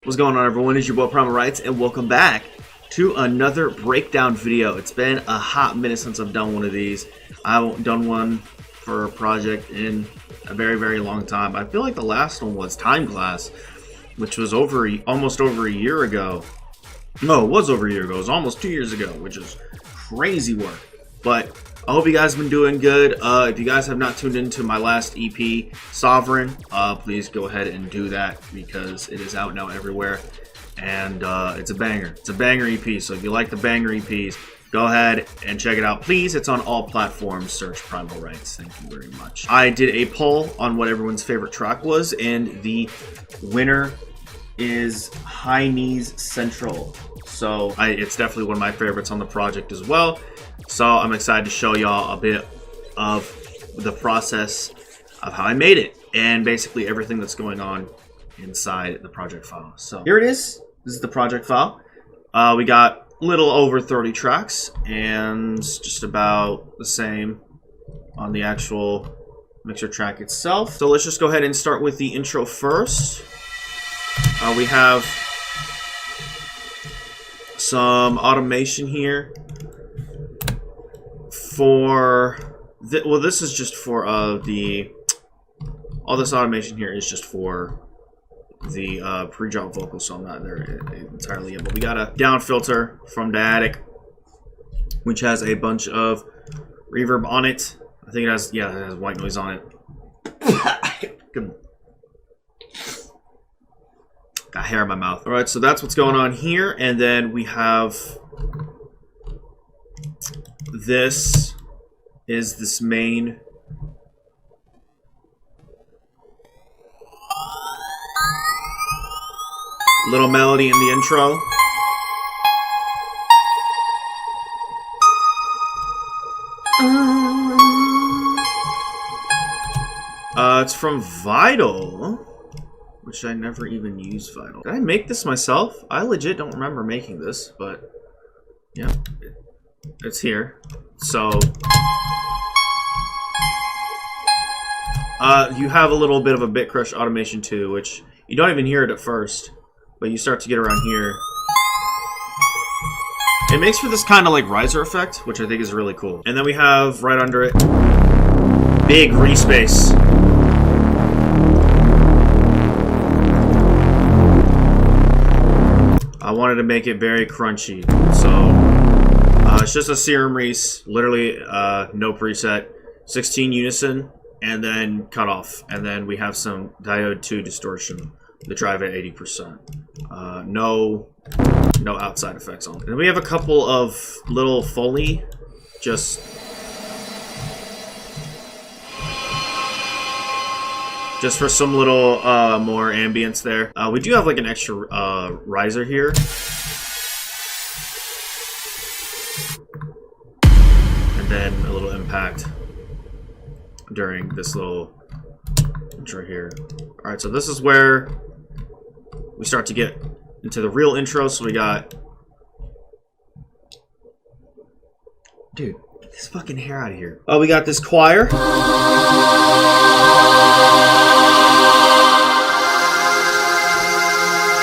What's going on, everyone? It's your boy Primal Rights, and welcome back to another breakdown video. It's been a hot minute since I've done one of these. I haven't done one for a project in a very long time. I feel like the last one was Time Class, which was almost over a year ago. No, it was over a year ago. It was almost 2 years ago, which is crazy work. But I hope you guys have been doing good. If you guys have not tuned into my last EP, Sovereign, please go ahead and do that because it is out now everywhere. And it's a banger. It's a banger EP. So if you like the banger EPs, go ahead and check it out. Please, it's on all platforms. Search Primal Rights. Thank you very much. I did a poll on what everyone's favorite track was, and the winner is High Knees Central. So it's definitely one of my favorites on the project as well. So I'm excited to show y'all a bit of the process of how I made it and basically everything that's going on inside the project file. So here it is. This is the project file. We got a little over 30 tracks and just about the same on the actual mixer track itself. So let's just go ahead and start with the intro first. We have some automation here for well, this is just for all this automation here is just for the pre-drop vocals, so I'm not there entirely yet. But we got a down filter from Dyadic, which has a bunch of reverb on it. I think it has, yeah, it has white noise on it. Good. Got hair in my mouth. All right, so that's what's going on here, and then we have this is this main little melody in the intro. It's from Vital, which I never even used Vital. Did I make this myself? I legit don't remember making this, but yeah, it's here. So you have a little bit of a bit crush automation too, which you don't even hear it at first, but you start to get around here. It makes for this kind of like riser effect, which I think is really cool. And then we have right under it, big respace. I wanted to make it very crunchy, so it's just a serum res, literally no preset, 16 unison, and then cutoff, and then we have some diode 2 distortion, the drive at 80%. No outside effects on it. And we have a couple of little Foley, just for some little more ambience there. We do have like an extra riser here. And then a little impact during this little intro here. Alright, so this is where we start to get into the real intro. So we got... Dude, get this fucking hair out of here. Oh, we got this choir.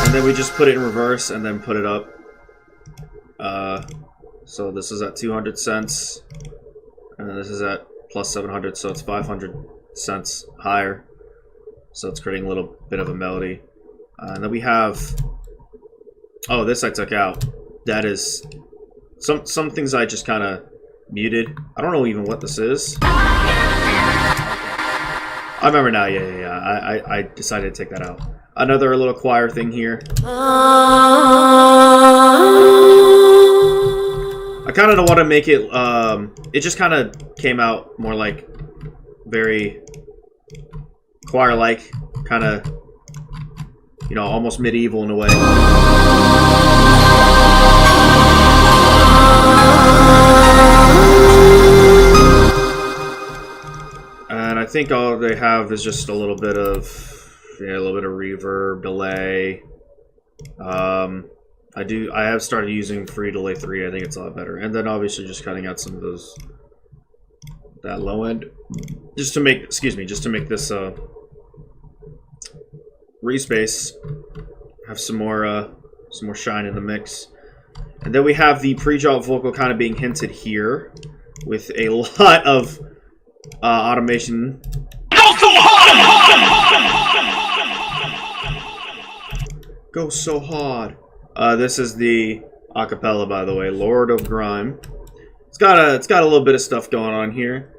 And then we just put it in reverse and then put it up. So this is at 200 cents. And then this is at plus 700, so it's 500 cents higher. So it's creating a little bit of a melody. And then we have... Oh, this I took out. That is... Some things I just kind of muted. I don't know even what this is. I remember now, yeah. I decided to take that out. Another little choir thing here. I kind of don't want to make it, it just kind of came out more like very choir-like, kind of, you know, almost medieval in a way. And I think all they have is just a little bit of, yeah, a little bit of reverb, delay. I have started using Free Delay 3. I think it's a lot better. And then obviously just cutting out some of those, that low end, just to make, just to make this respace have some more shine in the mix. And then we have the pre-drop vocal kind of being hinted here with a lot of automation. Go so hard! Go so hard. This is the acapella, by the way, Lord of Grime. It's got a little bit of stuff going on here.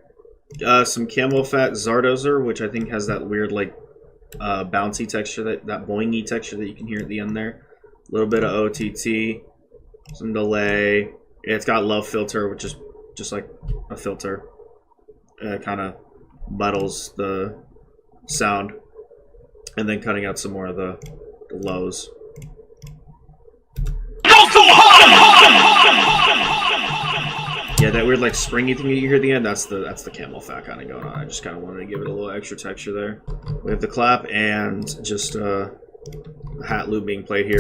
Some Camel Fat Zardozer, which I think has that weird like bouncy texture, that boingy texture that you can hear at the end there. A little bit of OTT, some delay. It's got Love Filter, which is just like a filter. It kind of muddles the sound, and then cutting out some more of the lows. Yeah, that weird like springy thing you hear at the end, that's the Camel Fat kind of going on. I just kind of wanted to give it a little extra texture there. We have the clap and just a hat loop being played here.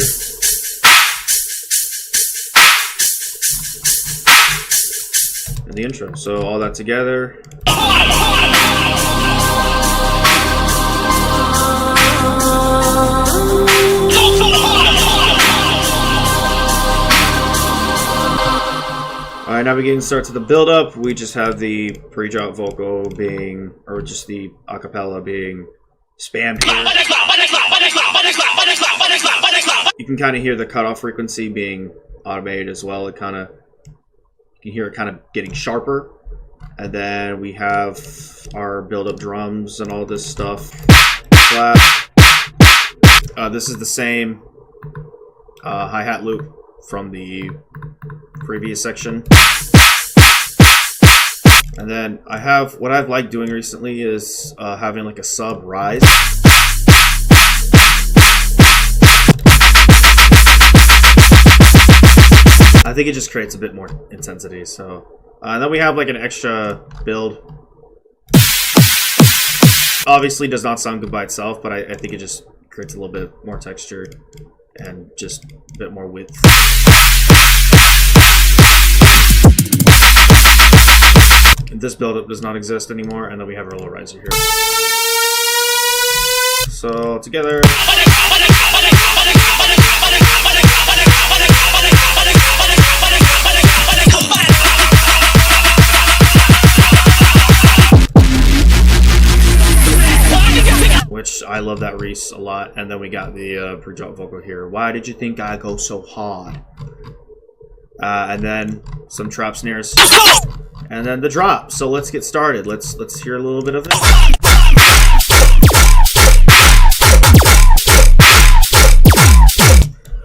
And the intro. So all that together. Alright, now we getting started to the build up. We just have the pre-drop vocal being, or just the acapella being spammed here. You can kind of hear the cutoff frequency being automated as well. It kind of, you can hear it kind of getting sharper. And then we have our build up drums and all this stuff. Clap. This is the same hi-hat loop from the previous section. And then I have, what I've liked doing recently is having like a sub rise. I think it just creates a bit more intensity. So then we have like an extra build. Obviously does not sound good by itself, but I think it just creates a little bit more texture and just a bit more width. This buildup does not exist anymore, and then we have our little riser here. So together. Which I love that Reese a lot, and then we got the pre-drop vocal here. Why did you think I go so hard? And then some trap snares. And then the drop. So let's get started. Let's hear a little bit of it.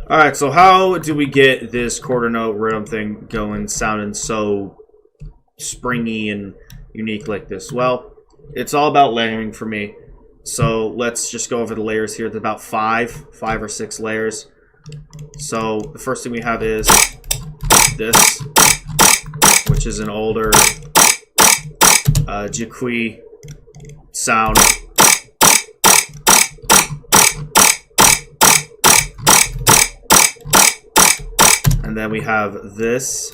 Alright, so how do we get this quarter note rhythm thing going, sounding so springy and unique like this? Well, it's all about layering for me. So let's just go over the layers here. There's about five or six layers. So the first thing we have is this, which is an older Jaqui sound. And then we have this.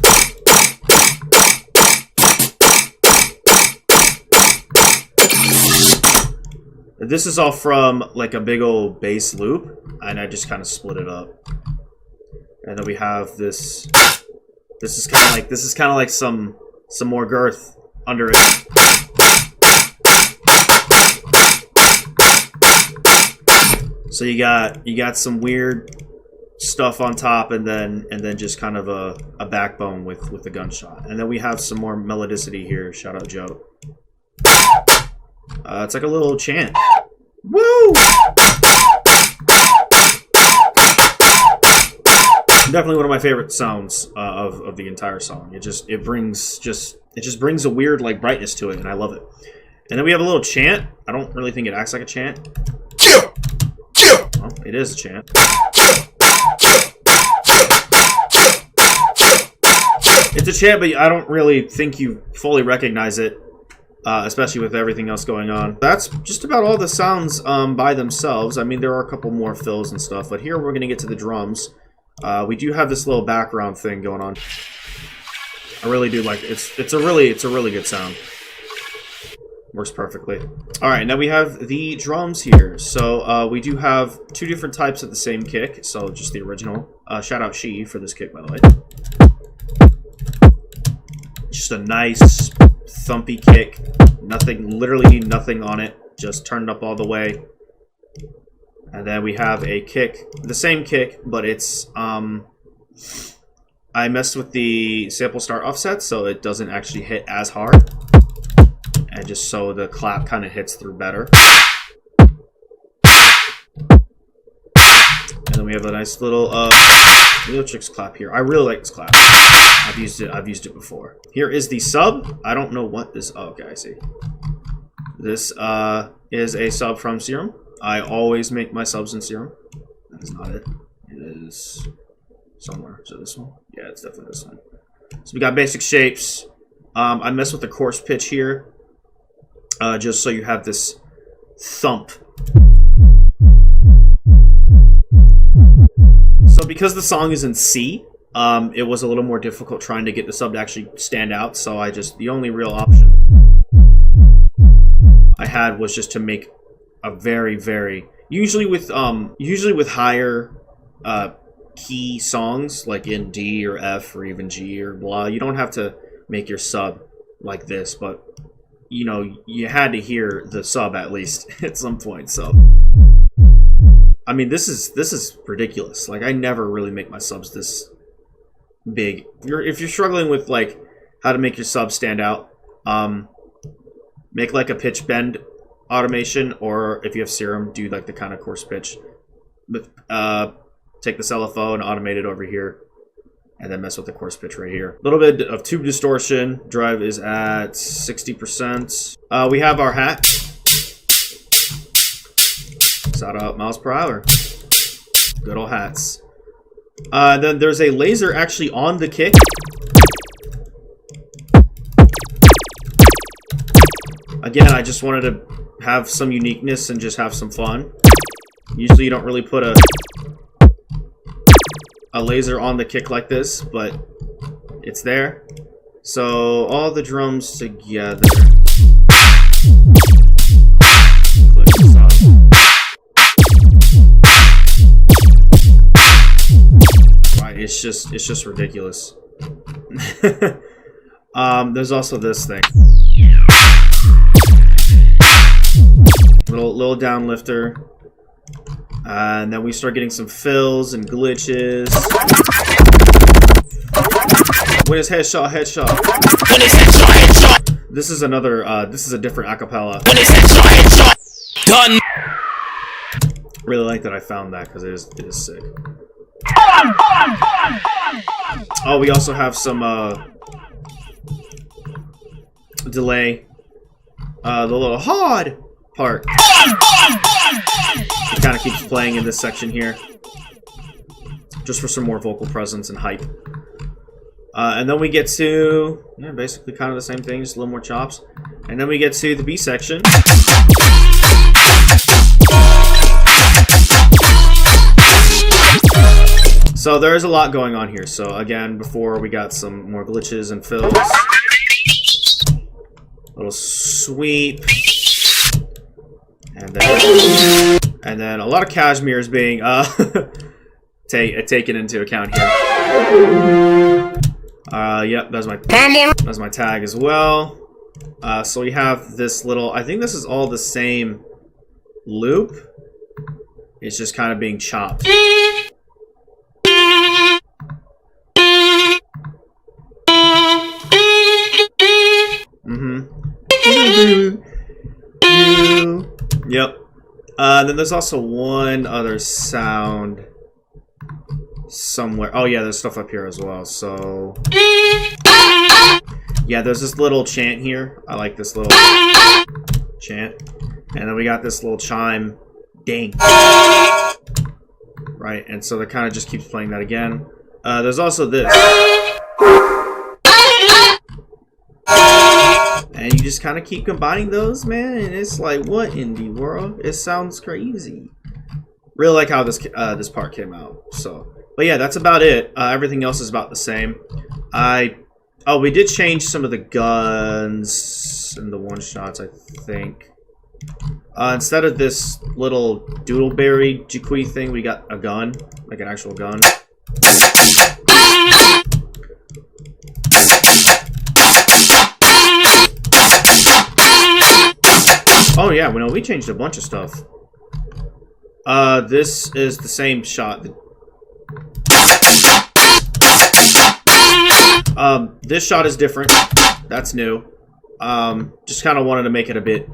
This is all from like a big old bass loop, and I just kind of split it up. And then we have this. This is kind of like some more girth under it. So you got some weird stuff on top, and then just kind of a backbone with the gunshot. And then we have some more melodicity here. Shout out Joe. It's like a little chant. Woo! Definitely one of my favorite sounds of the entire song. It just brings a weird like brightness to it, and I love it. And then we have a little chant. I don't really think it acts like a chant. Well, it is a chant. It's a chant, but I don't really think you fully recognize it. Especially with everything else going on. That's just about all the sounds by themselves. I mean, there are a couple more fills and stuff, but here we're going to get to the drums. We do have this little background thing going on. I really do like it. It's a really good sound. Works perfectly. All right, now we have the drums here. So we do have two different types of the same kick. So just the original. Shout out She for this kick, by the way. Just a nice thumpy kick. Nothing, literally nothing on it. Just turned up all the way. And then we have a kick, the same kick, but it's I messed with the sample start offset so it doesn't actually hit as hard. And just so the clap kind of hits through better. And then we have a nice little Tricks clap here. I really like this clap. I've used it before. Here is the sub. I don't know what this, oh, okay, I see. This is a sub from Serum. I always make my subs in Serum. That is not it. It is somewhere. Is it this one? Yeah, it's definitely this one. So we got basic shapes. I mess with the coarse pitch here. Just so you have this thump. So because the song is in C, it was a little more difficult trying to get the sub to actually stand out. So the only real option I had was just to make a very, usually with higher key songs like in D or F or even G or blah, you don't have to make your sub like this, but you know, you had to hear the sub at least at some point. So I mean, this is ridiculous. Like, I never really make my subs this big. If you're struggling with like how to make your sub stand out, make like a pitch bend automation, or if you have Serum, do like the kind of coarse pitch. But take the LFO and automate it over here. And then mess with the coarse pitch right here. A little bit of tube distortion. Drive is at 60%. We have our hat. Shout out miles per hour. Good old hats. Then there's a laser actually on the kick. Again, I just wanted to have some uniqueness and just have some fun. Usually you don't really put a laser on the kick like this, but it's there. So all the drums together. Right, it's just ridiculous. There's also this thing. Little down lifter. And then we start getting some fills and glitches. When it's headshot. When it's headshot. This is another, this is a different acapella. When it's headshot. Done. Really like that I found that because it is sick. Oh, we also have some, delay. The little hard part. It kind of keeps playing in this section here, just for some more vocal presence and hype. And then we get to, yeah, basically kind of the same thing, just a little more chops. And then we get to the B section. So there is a lot going on here. So again, before we got some more glitches and fills. Little sweep. And then a lot of cashmere is being taken into account here. Yep, that's my tag as well. So we have this little, I think this is all the same loop. It's just kind of being chopped. Yep. Then there's also one other sound somewhere. Oh yeah, there's stuff up here as well. So yeah, there's this little chant here. I like this little chant. And then we got this little chime ding. Right, and so that kind of just keeps playing that again. There's also this. And you just kind of keep combining those, man, and it's like, what in the world? It sounds crazy. Really like how this part came out. So, but yeah, that's about it. Everything else is about the same. I Oh, we did change some of the guns and the one-shots, I think. Instead of this little doodleberry Jakui thing, we got a gun, like an actual gun. Oh yeah, well, no, we changed a bunch of stuff. This is the same shot. This shot is different. That's new. Just kind of wanted to make it a bit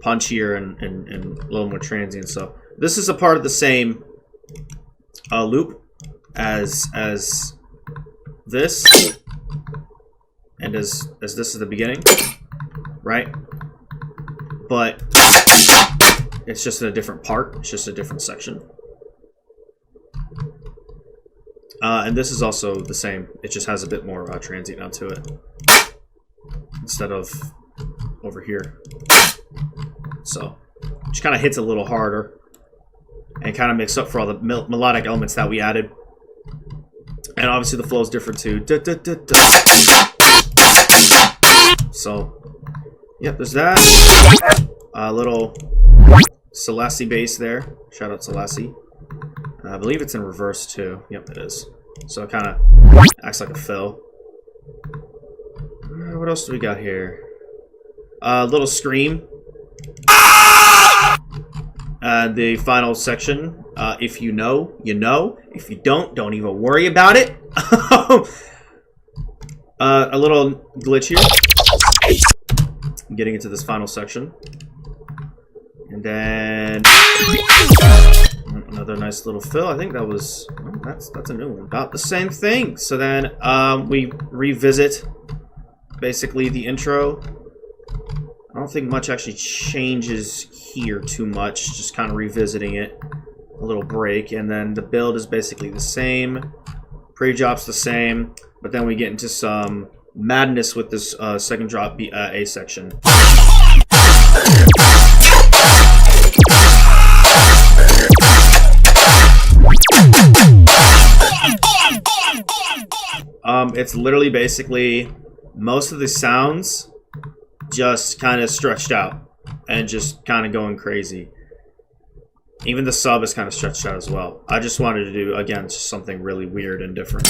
punchier and a little more transient. So this is a part of the same loop as this, and as this is the beginning, right? But it's just in a different part. It's just a different section. And this is also the same. It just has a bit more transient onto it instead of over here. So it just kind of hits a little harder and kind of makes up for all the melodic elements that we added. And obviously the flow is different too. So, yep, there's that. A little Selassie bass there. Shout out Selassie. I believe it's in reverse too. Yep, it is. So it kind of acts like a fill. What else do we got here? A little scream. The final section. If you know, you know. If you don't even worry about it. A little glitch here. Getting into this final section. And then another nice little fill. I think that was that's a new one. About the same thing. So then we revisit basically the intro. I don't think much actually changes here too much. Just kind of revisiting it. A little break, and then the build is basically the same. Pre-drop's the same, but then we get into some madness with this second drop A section. It's literally basically most of the sounds just kind of stretched out and just kind of going crazy. Even the sub is kind of stretched out as well. I just wanted to do, again, just something really weird and different.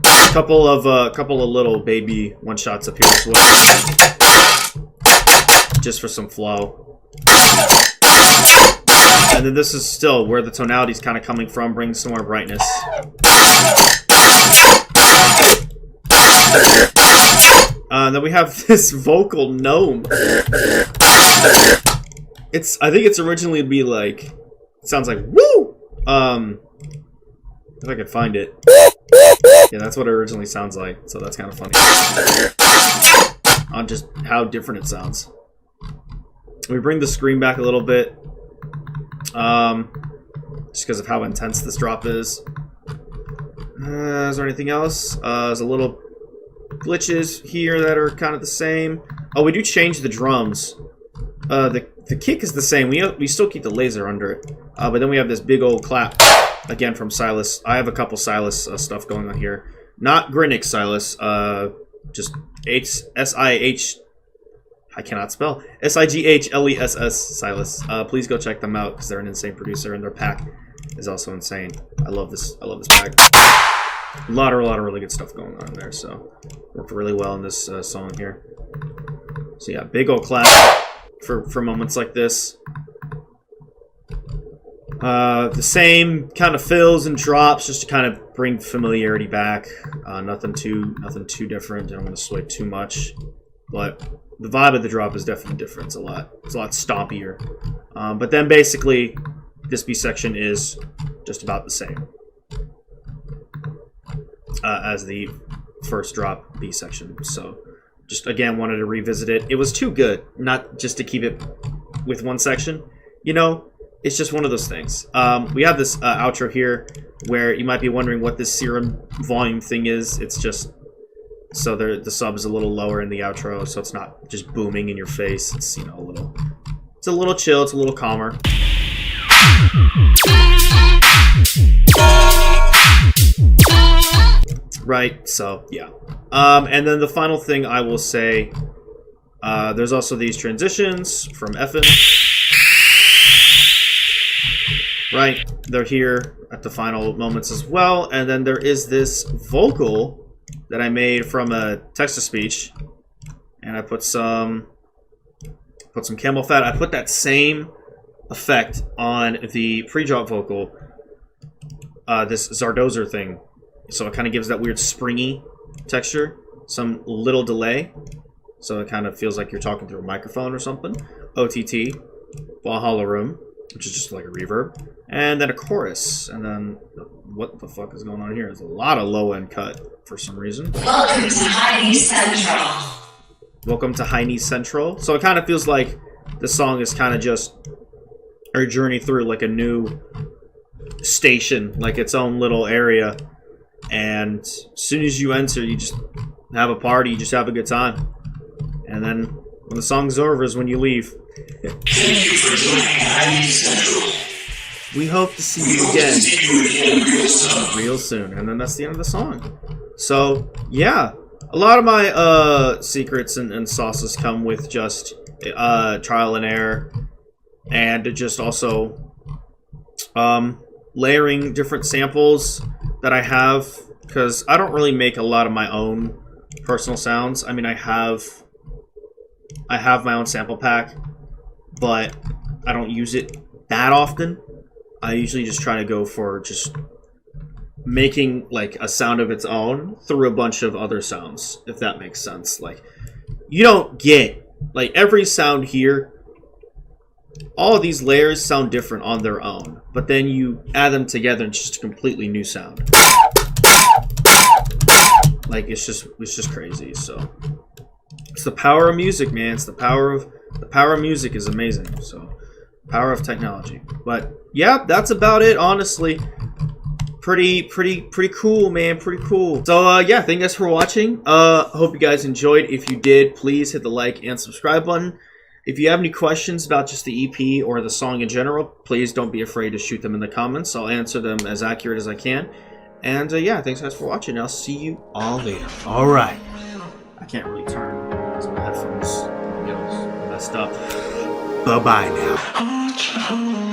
A couple of little baby one shots up here as well, just for some flow. And then this is still where the tonality is kind of coming from, bringing some more brightness. Then we have this vocal gnome. I think it's originally to be like, it sounds like woo. If I could find it. Yeah, that's what it originally sounds like. So that's kind of funny. On just how different it sounds. We bring the scream back a little bit. Just because of how intense this drop is. Is there anything else? There's a little glitches here that are kind of the same. Oh, we do change the drums. The kick is the same. We still keep the laser under it. But then we have this big old clap again from Silas. I have a couple Silas stuff going on here. Not Grinnick Silas. Just S-I-H. I cannot spell. S-I-G-H-L-E-S-S Silas. Please go check them out because they're an insane producer and their pack is also insane. I love this pack. A lot of really good stuff going on there, so worked really well in this song here. So yeah, big old clap for moments like this. The same kind of fills and drops just to kind of bring familiarity back. Nothing too different. I don't want to sway too much, but the vibe of the drop is definitely different. It's a lot stompier. But then basically, this B section is just about the same as the first drop B section. So just again wanted to revisit it. It was too good not just to keep it with one section. You know, it's just one of those things. We have this outro here where you might be wondering what this serum volume thing is. It's just so the sub is a little lower in the outro, so it's not just booming in your face. It's, you know, it's a little chill. It's a little calmer. Right, so yeah. And then the final thing I will say, there's also these transitions from effing. Right, they're here at the final moments as well. And then there is this vocal that I made from a text-to-speech. And I put some camel fat. I put that same effect on the pre-drop vocal, this Zardozer thing. So it kind of gives that weird springy texture, some little delay. So it kind of feels like you're talking through a microphone or something. OTT, Valhalla Room, which is just like a reverb. And then a chorus. And then, what the fuck is going on here? There's a lot of low-end cut for some reason. Welcome to Heine Central. Welcome to Heine Central. So it kind of feels like this song is kind of just our journey through like a new station, like its own little area. And as soon as you enter, you just have a party, you just have a good time. And then when the song's over is when you leave. Thank you for joining Heine Central. We hope to see you again real soon. And then that's the end of the song. So, yeah. A lot of my secrets and sauces come with just trial and error. And just also layering different samples that I have. Because I don't really make a lot of my own personal sounds. I mean, I have my own sample pack. But I don't use it that often. I usually just try to go for just making like a sound of its own through a bunch of other sounds, if that makes sense. Like, you don't get, like, every sound here, all of these layers sound different on their own, but then you add them together and it's just a completely new sound. Like, it's just crazy. So it's the power of music, man. It's the power of music is amazing. So power of technology. But yeah, that's about it, honestly. Pretty cool, man. Pretty cool. So yeah, thank you guys for watching. Hope you guys enjoyed. If you did, please hit the like and subscribe button. If you have any questions about just the EP or the song in general, please don't be afraid to shoot them in the comments. I'll answer them as accurate as I can. And yeah, thanks guys for watching. I'll see you all later. All right. I can't really turn because my headphones get messed up. Bye-bye now.